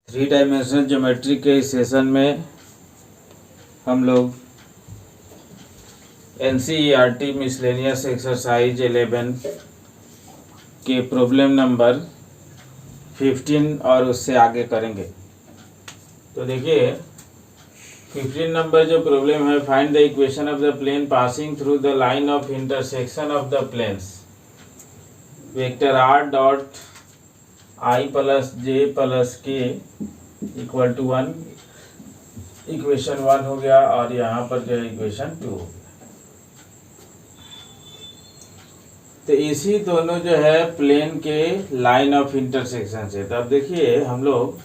Three dimensional geometry के इस session में हम लोग NCERT मिसलेनियस एक्सरसाइज 11 के प्रॉब्लम नंबर 15 और उससे आगे करेंगे। तो देखिए 15 नंबर जो प्रॉब्लम है, find the equation of the plane passing through the line of intersection of the planes vector r dot i plus j plus k equal to 1। Equation 1 हो गया और यहाँ पर जो है इक्वेशन 2 हो गया। तो इसी दोनों जो है प्लेन के लाइन ऑफ इंटरसेक्शन से, तो अब देखिए हम लोग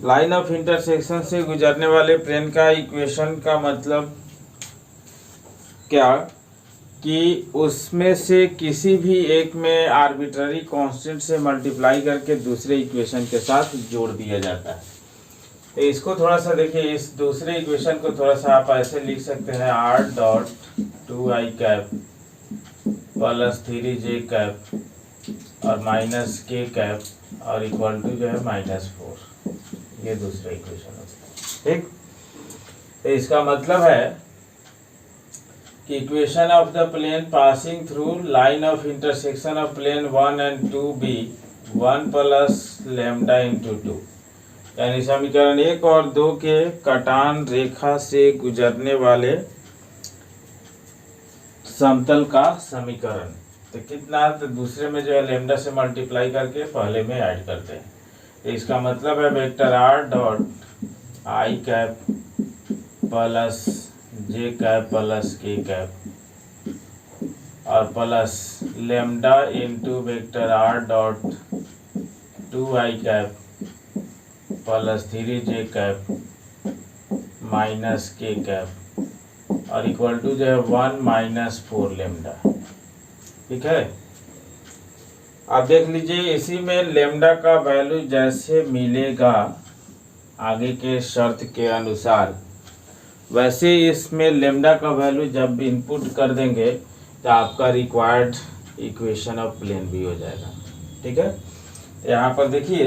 लाइन ऑफ इंटरसेक्शन से गुजरने वाले प्लेन का इक्वेशन का मतलब क्या कि उसमें से किसी भी एक में आर्बिट्ररी कांस्टेंट से मल्टीप्लाई करके दूसरे इक्वेशन के साथ जोड़ दिया जाता है। तो इसको थोड़ा सा देखिए, इस दूसरे इक्वेशन को थोड़ा सा आप ऐसे लिख सकते हैं, r dot 2i cap plus 3j cap और माइनस k कैप और इक्वल टू जो है -4। ये दूसरा इक्वेशन होता है। ठीक, तो इसका मतलब है कि equation of the plane passing through line of intersection of plane 1 and 2 be 1 plus lambda into 2, यानी समीकरण 1 और 2 के कटान रेखा से गुजरने वाले समतल का समीकरण। तो कितना, तो दूसरे में जो है लैम्डा से मल्टीप्लाई करके पहले में ऐड करते हैं। तो इसका मतलब है vector r dot i cap plus j cap plus k cap और plus lambda into vector r dot 2i cap plus 3j cap minus k cap और इक्वल टू जो है 1 - 4 लैम्डा। ठीक है, अब देख लीजिए इसी में लैम्डा का वैल्यू जैसे मिलेगा आगे के शर्त के अनुसार, वैसे इसमें लैम्डा का वैल्यू जब इनपुट कर देंगे तो आपका रिक्वायर्ड इक्वेशन ऑफ प्लेन भी हो जाएगा। ठीक है, यहाँ पर देखिए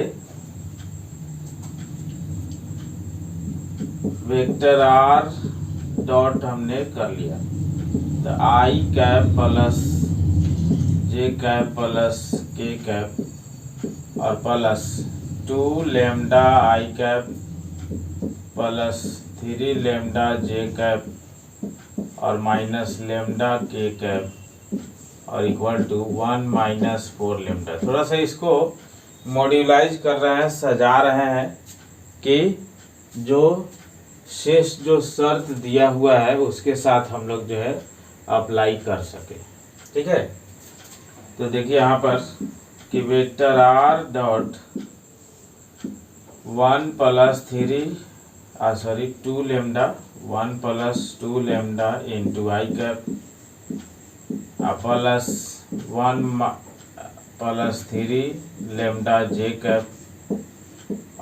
वेक्टर r डॉट हमने कर लिया, तो i cap plus j cap plus k cap और plus 2 lambda i cap plus 3 lambda j cap और माइनस लैम्डा k कैप और इक्वल टू 1 - 4 लैम्डा। थोड़ा सा इसको मॉड्यूलाइज कर रहे हैं, सजा रहे हैं कि जो शेष जो शर्त दिया हुआ है उसके साथ हम लोग जो है अप्लाई कर सके। ठीक है, तो देखिए यहाँ पर कि vector r dot 1 plus 2 lambda 1 plus 2 lambda into I cap plus 1 plus 3 lambda J cap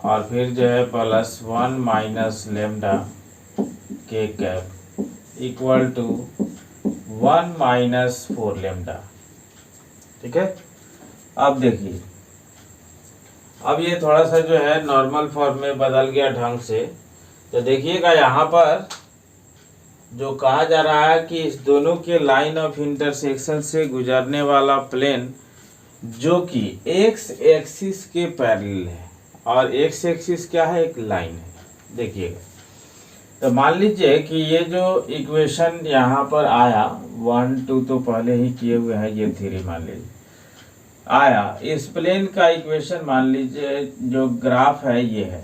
और फिर जो है plus 1 minus lambda K cap equal to 1 - 4 lambda. ठीक है, अब देखिए अब ये थोड़ा सा जो है नॉर्मल फॉर्म में बदल गया ढंग से। तो देखिएगा यहाँ पर जो कहा जा रहा है कि इस दोनों के लाइन ऑफ इंटरसेक्शन से गुजरने वाला प्लेन जो कि एक्स एक्सिस के पैरेलल है, और एक्स एक्सिस क्या है, एक लाइन है। देखिएगा, तो मान लीजिए कि ये जो इक्वेशन यहाँ पर आया 1 2 तो पहले ही किए हुए हैं, ये 3 मान लीजिए आया, इस प्लेन का इक्वेशन मान लीजिए जो ग्राफ है ये है,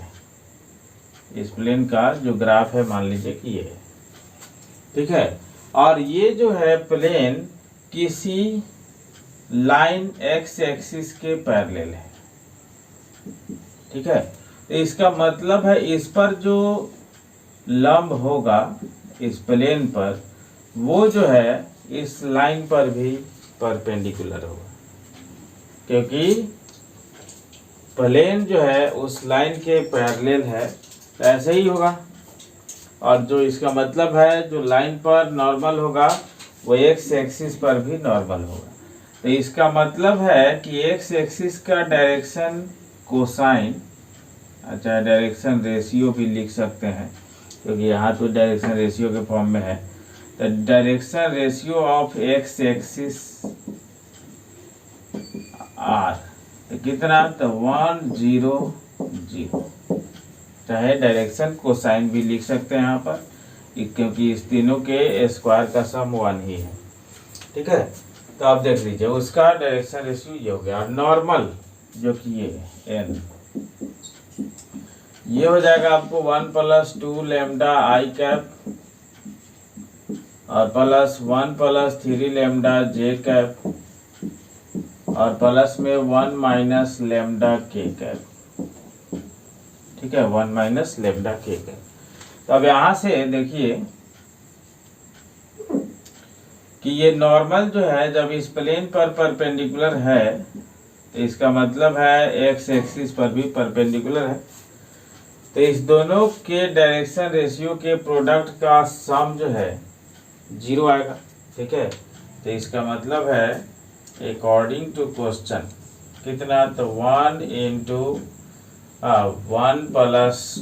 इस प्लेन का जो ग्राफ है मान लीजिए कि ये है। ठीक है, और ये जो है प्लेन किसी लाइन एक्स एक्सिस के पैरेलल है। ठीक है, तो इसका मतलब है इस पर जो लंब होगा इस प्लेन पर, वो जो है इस लाइन पर भी परपेंडिकुलर होगा, क्योंकि प्लेन जो है उस लाइन के पैरेलल है, तो ऐसे ही होगा। और जो इसका मतलब है जो लाइन पर नॉर्मल होगा वो एक्स एक्सिस पर भी नॉर्मल होगा। तो इसका मतलब है कि एक्स एक्सिस का डायरेक्शन कोसाइन अच्छा डायरेक्शन रेशियो भी लिख सकते हैं क्योंकि यहाँ तो डायरेक्शन रेशियो के फॉर्म में है। तो direction ratio of x axis are तो कितना, तो 1 0 0। चाहे डायरेक्शन कोसाइन भी लिख सकते हैं यहाँ पर क्योंकि इस तीनों के स्क्वायर का सम 1 ही है। ठीक है, तो आप देख लीजिए उसका डायरेक्शन रेशियो ये हो गया। और नॉर्मल जो कि ये एन ये हो जाएगा आपको 1 + 2 लैम्डा आई कैप और प्लस 1 + 3 लैम्डा जे कैप और प्लस में 1 - लैम्डा के कैप। ठीक है, 1 - लैम्डा के कैप। तो अब यहां से देखिए कि ये नॉर्मल जो है जब इस प्लेन पर परपेंडिकुलर है तो इसका मतलब है एक्स एक्सिस पर भी परपेंडिकुलर है, तो इस दोनों के डायरेक्शन रेशियो के प्रोडक्ट का सम जो है 0 आएगा। ठीक है, तो इसका मतलब है अकॉर्डिंग टू क्वेश्चन कितना, तो 1 +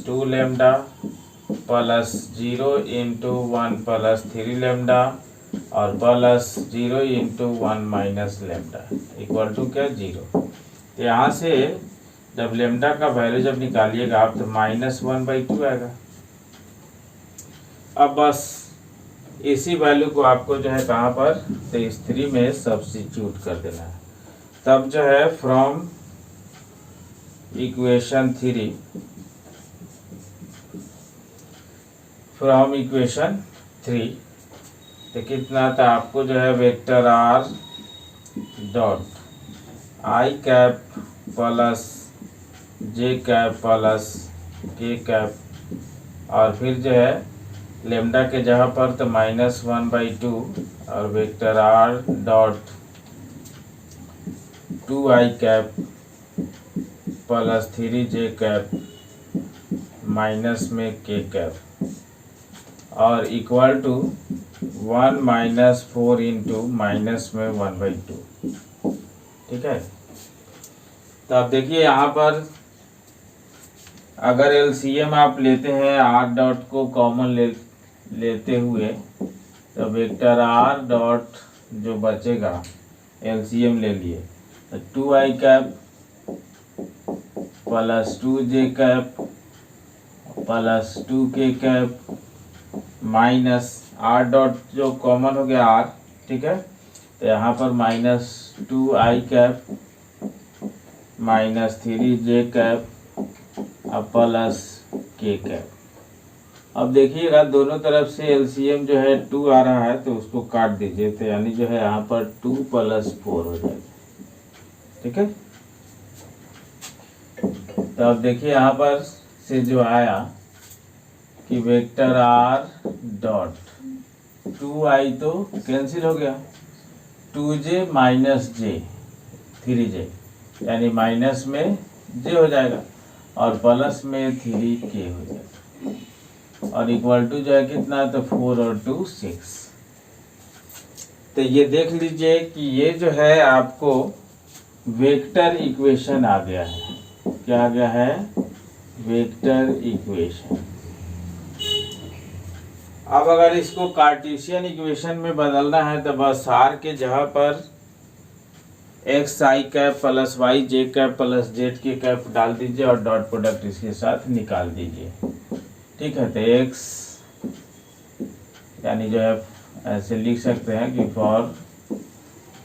2 लैम्डा प्लस 0 × 1 + 3 लैम्डा और प्लस 0 × 1 - लैम्डा इक्वल टू क्या, 0। तो यहाँ से जब लैम्डा का वैल्यू जब निकालिएगा आप तो -1/2 आएगा। अब बस इसी वैल्यू को आपको जो है कहाँ पर, तो इस 3 में सब्स्टिट्यूट कर देना है। तब जो है फ्रॉम इक्वेशन 3 तो कितना था आपको जो है vector r dot I cap plus J cap plus के कैप और फिर जो है लेमडा के जगह पर तो -1/2 और vector r dot 2i cap plus 3j cap minus में के कैप और इक्वल टू 1 - 4 × माइनस में 1/2। ठीक है, तो आप देखिए यहाँ पर अगर एलसीएम आप लेते हैं r डॉट को कॉमन लेते हुए तो वेक्टर r डॉट जो बचेगा एलसीएम ले लिए तो 2i cap plus 2j cap plus 2k cap minus r dot जो कॉमन हो गया r। ठीक है, तो यहाँ पर -2i cap -3j cap plus k cap. अब देखिएगा दोनों तरफ से एलसीएम जो है 2 आ रहा है तो उसको काट दीजिए, तो यानी जो है यहाँ पर 2 + 4 हो जाएगा। ठीक है, तो अब देखिए यहाँ पर से जो आया कि वेक्टर r डॉट 2i तो कैंसिल हो गया, 2j - j 3j यानी माइनस में j हो जाएगा और प्लस में 3k हो जाएगा और इक्वल टू जो है कितना, तो 4 और 2 6। तो ये देख लीजिए कि ये जो है आपको वेक्टर इक्वेशन आ गया है। क्या आ गया है, वेक्टर इक्वेशन। अब अगर इसको कार्टेशियन इक्वेशन में बदलना है तो बस r के जगह पर xi cap plus yj cap plus zk cap डाल दीजिए और डॉट प्रोडक्ट इसके साथ निकाल दीजिए। ठीक है, तो x यानी जो है ऐसे लिख सकते हैं कि फॉर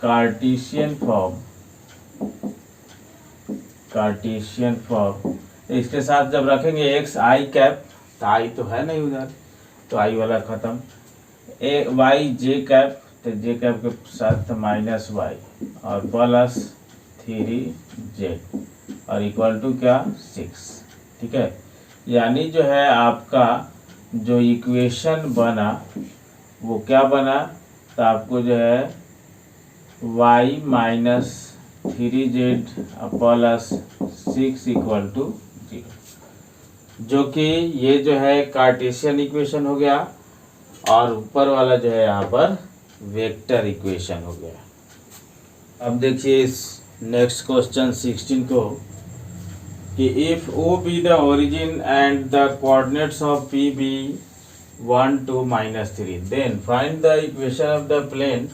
कार्टेशियन फॉर्म इसके साथ जब रखेंगे xi कैप तो i तो है नहीं उधर तो i वाला खत्म, yj कैप तो j कैप के साथ -y और प्लस 3j और इक्वल टू क्या, 6। ठीक है, यानी जो है आपका जो इक्वेशन बना वो क्या बना, तो आपको जो है y - 3z plus 6 equal to 0, जो कि ये जो है कार्टेशियन इक्वेशन हो गया और ऊपर वाला जो है यहाँ पर वेक्टर इक्वेशन हो गया। अब देखिए इस नेक्स्ट क्वेश्चन 16 को, कि if O be the origin and the coordinates of P be 1 2 -3 then find the equation of the plane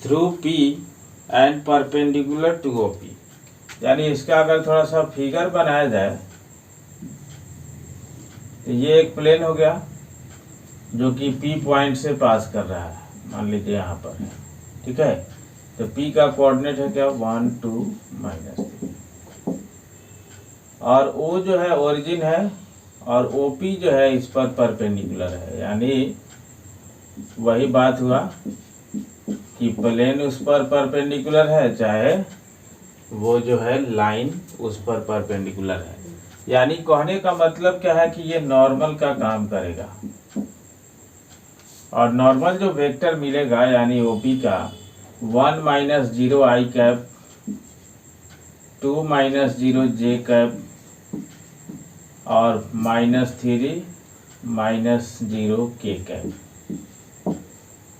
through P and perpendicular to O P. यानी इसका अगर थोड़ा सा फिगर बनाया जाए तो ये एक प्लेन हो गया जो कि पी पॉइंट से पास कर रहा है, मान लीजिए यहाँ पर है, ठीक है। तो पी का कोऑर्डिनेट है क्या 1 2 -3 और ओ जो है ओरिजिन है और ओ पी जो है इस पर परपेंडिकुलर है। यानी वही बात हुआ कि प्लेन उस पर परपेंडिकुलर है चाहे वो जो है लाइन उस पर परपेंडिकुलर है। यानी कहने का मतलब क्या है कि ये नॉर्मल का काम करेगा और नॉर्मल जो वेक्टर मिलेगा यानी ओपी का 1 -0 i कैप 2 -0 j कैप और -3 -0 k कैप,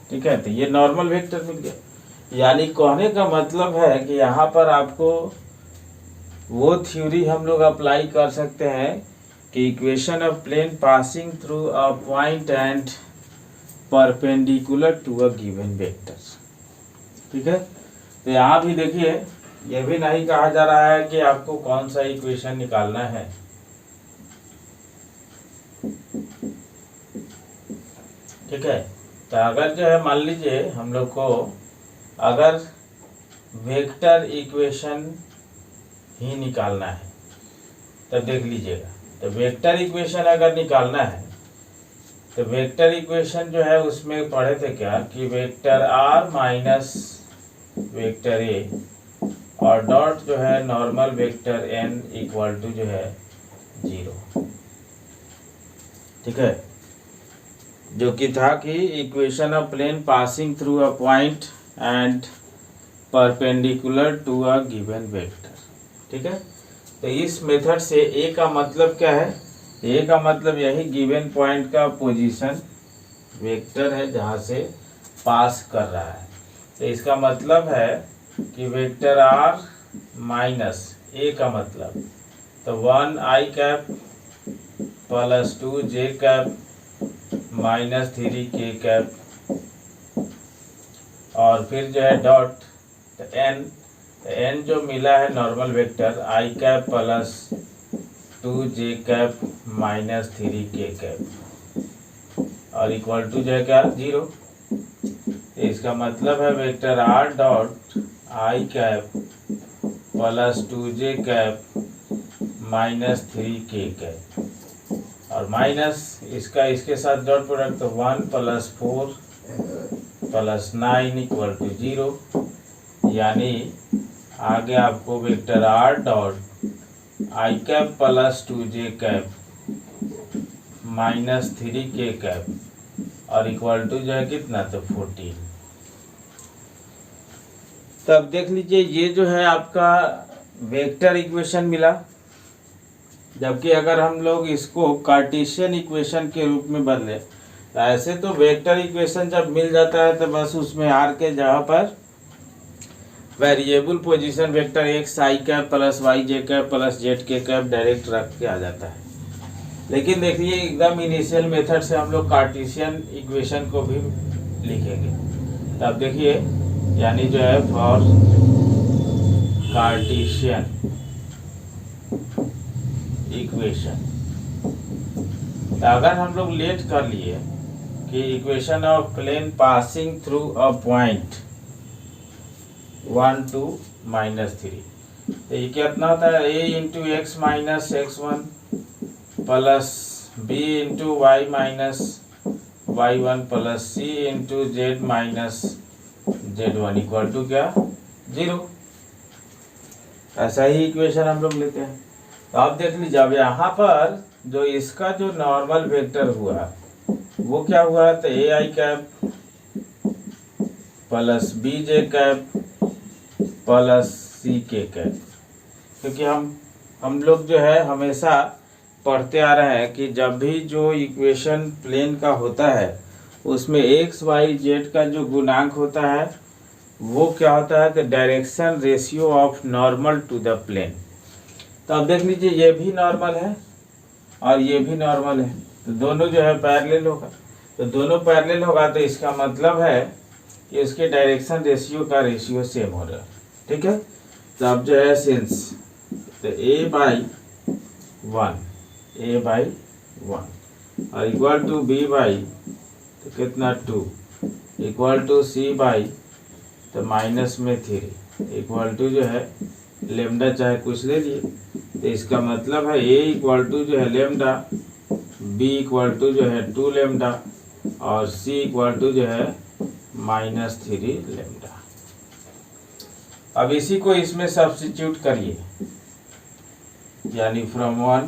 ठीक है। तो ये नॉर्मल वेक्टर मिल गया। यानी कहने का मतलब है कि यहाँ पर आपको वो थ्योरी हम लोग अप्लाई कर सकते हैं कि equation of plane passing through a point and perpendicular to a given vector, ठीक है। तो यहाँ भी देखिए ये भी नहीं कहा जा रहा है कि आपको कौन सा इक्वेशन निकालना है, ठीक है। तो अगर जो है मान लीजिए हम लोग को अगर वेक्टर इक्वेशन ही निकालना है तो देख लीजिएगा। तो वेक्टर इक्वेशन अगर निकालना है तो वेक्टर इक्वेशन जो है उसमें पढ़े थे क्या कि vector r minus vector a और डॉट जो है normal vector n equal to जो है 0, ठीक है। जो कि था कि equation of plane passing through a point and perpendicular to a given vector, ठीक है। तो इस मेथड से ए का मतलब क्या है, ए का मतलब यही गिवन पॉइंट का पोजीशन वेक्टर है जहाँ से पास कर रहा है। तो इसका मतलब है कि वेक्टर आर माइनस ए का मतलब तो 1 i cap plus 2 j cap -3 k cap और फिर जो है डॉट तो एन जो मिला है normal vector i cap plus 2 j cap -3 k cap और इक्वल टू जो है क्या 0। इसका मतलब है vector r dot i cap plus 2 j cap -3 k cap और माइनस इसका इसके साथ डॉट प्रोडक्ट तो 1 + 4 + 9 इक्वल टू 0। यानी आगे आपको vector R dot I cap plus 2 j cap -3 k cap और इक्वल टू जो है कितना तो 14। तब देख लीजिए ये जो है आपका वेक्टर इक्वेशन मिला। जबकि अगर हम लोग इसको कार्टेशियन इक्वेशन के रूप में बदले तो ऐसे तो वेक्टर इक्वेशन जब मिल जाता है तो बस उसमें आर के जगह पर वेरिएबल पोजीशन वेक्टर एक्स आई कैप प्लस वाई जे कैप प्लस जेड के कैप डायरेक्ट रख के आ जाता है। लेकिन देखिए एकदम इनिशियल मेथड से हम लोग कार्टेशियन इक्वेशन को भी लिखेंगे। तब देखिए यानी जो है फॉर कार्टेशियन इक्वेशन तो अगर हम लोग लेट कर लिए कि equation of plane passing through a point 1 2 -3 तो ये कितना होता है a into x minus x1 plus b into y minus y1 plus c into z minus z1 equal to क्या 0। ऐसा ही इक्वेशन हम लोग लेते हैं। तो आप देख लीजिए अब यहाँ पर जो इसका जो नॉर्मल वेक्टर हुआ वो क्या हुआ तो A I cap plus B J cap plus C K cap. क्योंकि हम लोग जो है हमेशा पढ़ते आ रहे हैं कि जब भी जो इक्वेशन प्लेन का होता है उसमें एक्स वाई जेड का जो गुणांक होता है वो क्या होता है तो direction ratio of normal to the plane. तो अब देख लीजिए ये भी नॉर्मल है और ये भी नॉर्मल है, तो दोनों जो है पैरेलल होगा। तो दोनों पैरेलल होगा तो इसका मतलब है कि उसके डायरेक्शन रेशियो का रेशियो सेम हो रहा है। ठीक है, तो अब जो है सिंस तो a/1 और इक्वल टू b/ तो कितना 2 इक्वल टू c/ तो माइनस में 3 इक्वल टू जो है लेमडा चाहे कुछ ले लिए, तो इसका मतलब है a इक्वल टू जो है लेमडा, b इक्वल टू जो है 2 लेमडा और c इक्वल टू जो है -3 लेमडा। अब इसी को इसमें सब्स्टिट्यूट करिए, यानी फ्रॉम 1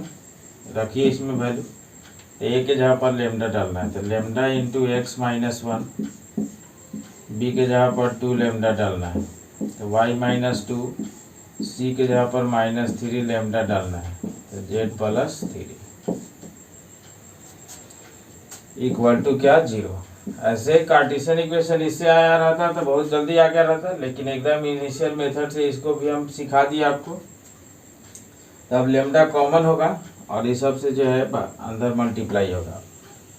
रखिए इसमें वैल्यू, a के जगह पर लेमडा डालना है तो lambda into x minus 1, b के जगह पर 2 लेमडा डालना है तो y-2, c के जगह पर -3 लेमडा डालना है तो z+3 इक्वल टू क्या 0। ऐसे कार्टेशियन इक्वेशन इससे आया रहता तो बहुत जल्दी आ गया रहता, लेकिन एकदम इनिशियल मेथड से इसको भी हम सिखा दिए आपको। तब लेमडा कॉमन होगा और इस सब से जो है अंदर मल्टीप्लाई होगा,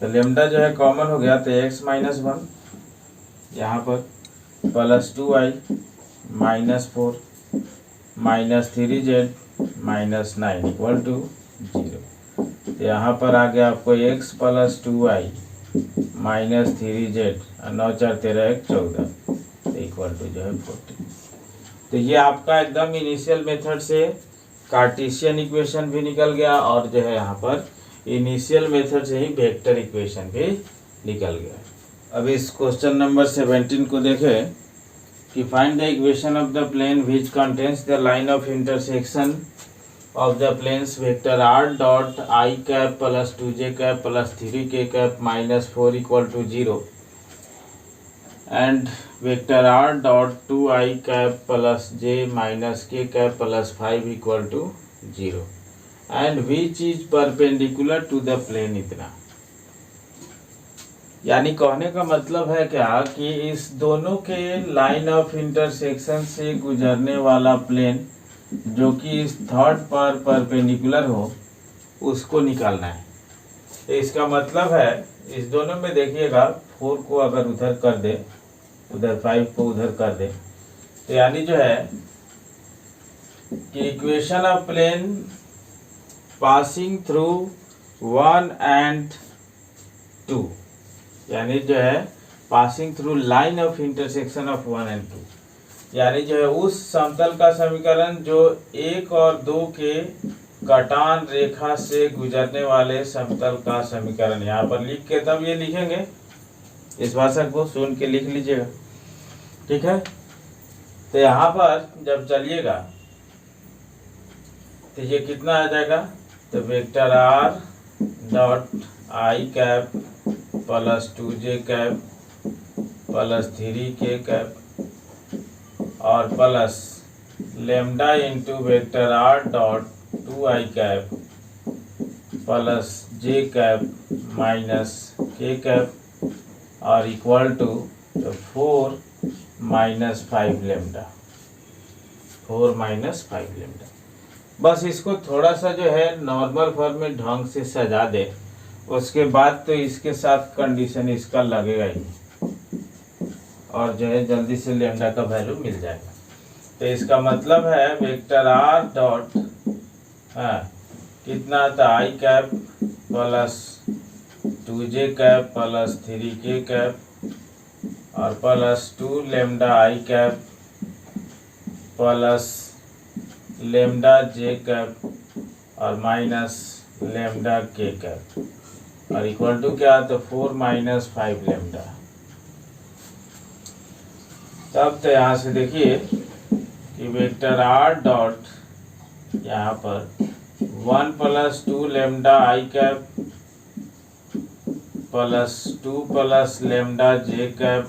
तो लेमडा जो है कॉमन हो गया तो x-1 यहाँ पर +2y -4 -3z -9 इक्वल टू 0। तो यहाँ पर आ गया आपको x + 2y -3z और 9 4 13 1 14 इक्वल टू जो है 40। तो ये आपका एकदम इनिशियल मेथड से कार्टेशियन इक्वेशन भी निकल गया और जो है यहाँ पर इनिशियल मेथड से ही वेक्टर इक्वेशन भी निकल गया। अब इस क्वेश्चन नंबर 17 को देखें कि find the equation of the plane which contains the line of intersection of the planes vector r dot I cap plus 2j cap plus 3k cap minus 4 equal to 0 and vector r dot 2I cap plus j minus k cap plus 5 equal to 0 and which is perpendicular to the plane। इतना यानी कहने का मतलब है क्या कि इस दोनों के लाइन ऑफ इंटरसेक्शन से गुजरने वाला प्लेन जो कि इस थर्ड पर परपेंडिकुलर हो उसको निकालना है। तो इसका मतलब है इस दोनों में देखिएगा 4 को अगर उधर कर दे, उधर 5 को उधर कर दे, तो यानी जो है कि equation of plane passing through 1 and 2, यानी जो है passing through line of intersection of 1 and 2, यानी जो है उस समतल का समीकरण जो 1 और 2 के कटान रेखा से गुजरने वाले समतल का समीकरण। यहाँ पर लिख के तब ये लिखेंगे, इस भाषा को सुन के लिख लीजिएगा। ठीक है, तो यहाँ पर जब चलिएगा तो ये कितना आ जाएगा, तो vector r dot I cap plus 2j cap plus 3k cap और plus lambda into vector r dot 2I cap plus j cap minus k cap और इक्वल टू 4 - 5 लेमडा, 4 - 5 लेमडा। बस इसको थोड़ा सा जो है नॉर्मल फॉर्म में ढंग से सजा दे, उसके बाद तो इसके साथ कंडीशन इसका लगेगा ही और जो है जल्दी से लेमडा का वैल्यू मिल जाएगा। तो इसका मतलब है वेक्टर r डॉट कितना था I cap plus 2j cap plus 3k cap और plus 2 lambda I cap plus lambda j cap और माइनस लेमडा k कैप और इक्वल टू क्या, तो 4 - 5 लेमडा। तब तो यहाँ से देखिए कि वेक्टर r डॉट यहाँ पर 1 + 2 lambda I cap plus 2 plus lambda j cap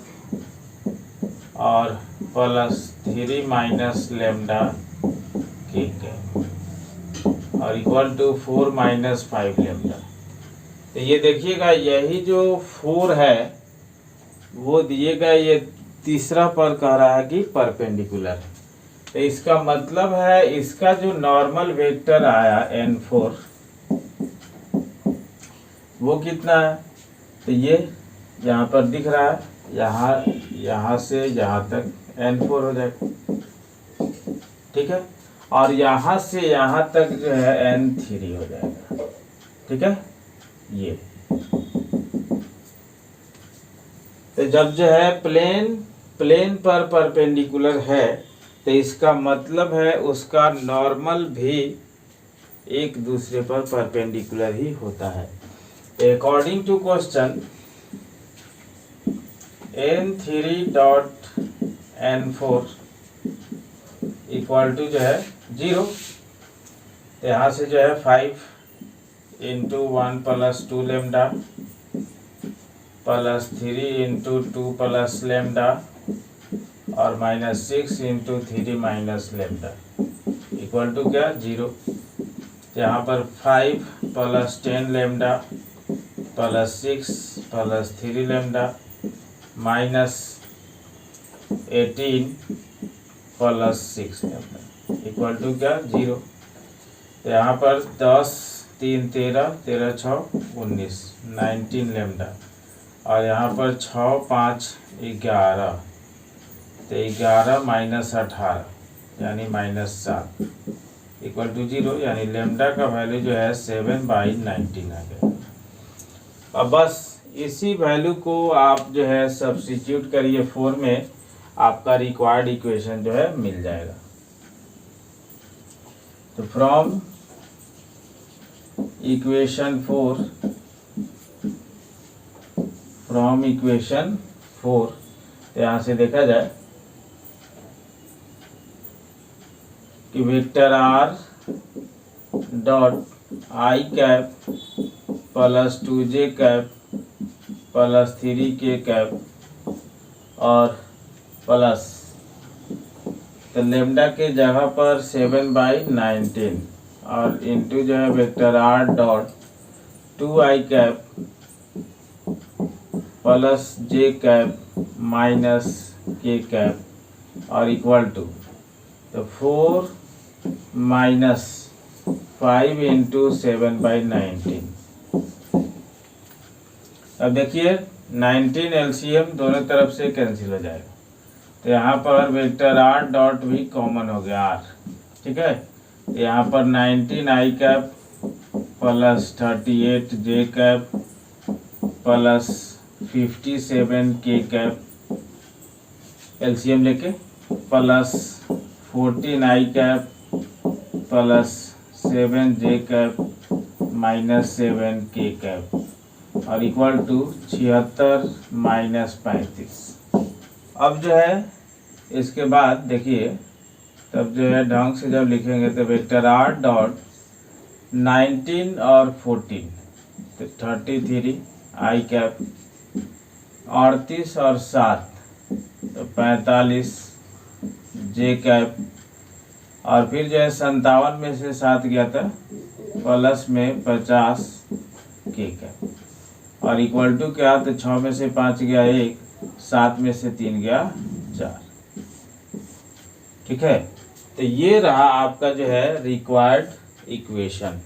और plus 3 minus lambda k cap और इक्वल टू 4 - 5 लेमडा। तो ये देखिएगा यही जो 4 है वो दिएगा, ये तीसरा पर कह रहा है कि परपेंडिकुलर है। तो इसका मतलब है इसका जो नॉर्मल वेक्टर आया n4 वो कितना है, तो ये यहाँ पर दिख रहा है, यहाँ से यहाँ तक n4 हो जाएगा, ठीक है। और यहाँ से यहाँ तक जो है n3 हो जाएगा, ठीक है। ये तो जब जो है प्लेन पर परपेंडिकुलर है तो इसका मतलब है उसका नॉर्मल भी एक दूसरे पर परपेंडिकुलर ही होता है। According to question n3 dot n4 equal to जो है 0, तो यहाँ से जो है 5 into 1 plus 2 lambda plus 3 into 2 plus lambda और minus 6 into 3 minus lambda equal to क्या 0। यहाँ पर 5 plus 10 lambda plus 6 plus 3 lambda minus 18 plus 6 lambda equal to क्या 0। तो यहाँ पर 10 3 13 13 6 19 19 लेमडा और यहाँ पर 6 5 11, तो 11 माइनस 18 यानी माइनस 7 इक्वल टू 0, यानी लेमडा का वैल्यू जो है 7/19 आ गया। अब बस इसी वैल्यू को आप जो है सब्स्टिट्यूट करिए 4 में, आपका रिक्वायर्ड इक्वेशन जो है मिल जाएगा। तो फ्रॉम इक्वेशन 4 तो यहाँ से देखा जाए कि vector R dot I cap plus 2j cap plus 3k cap और प्लस, तो लेमडा के जगह पर 7/19 और इंटू जो है vector R dot 2i cap plus j cap minus k cap और इक्वल टू, तो 4 माइनस 5 इंटू 7/19। अब देखिए 19 एलसीएम दोनों तरफ से कैंसिल हो जाएगा, तो यहाँ पर वेक्टर आर डॉट भी कॉमन हो गया आर, ठीक है। यहाँ पर 19 आई कैप प्लस 38 जे कैप प्लस 57 के कैप एलसीएम लेके प्लस 14 आई कैप प्लस 7 जे कैप माइनस 7 के कैप और इक्वल टू 76 माइनस 35। अब जो है इसके बाद देखिए, तब जो है ढंग से जब लिखेंगे तो वेक्टर आर डॉट 19 और 14, तो 33 आई कैप 38 और 7, तो 45 जे कैप और फिर जो है 57 में से 7 गया था प्लस में 50 के कैप और इक्वल टू क्या, तो 6 में से 5 गया 1, 7 में से 3 गया 4, ठीक है। तो ये रहा आपका जो है रिक्वायर्ड इक्वेशन।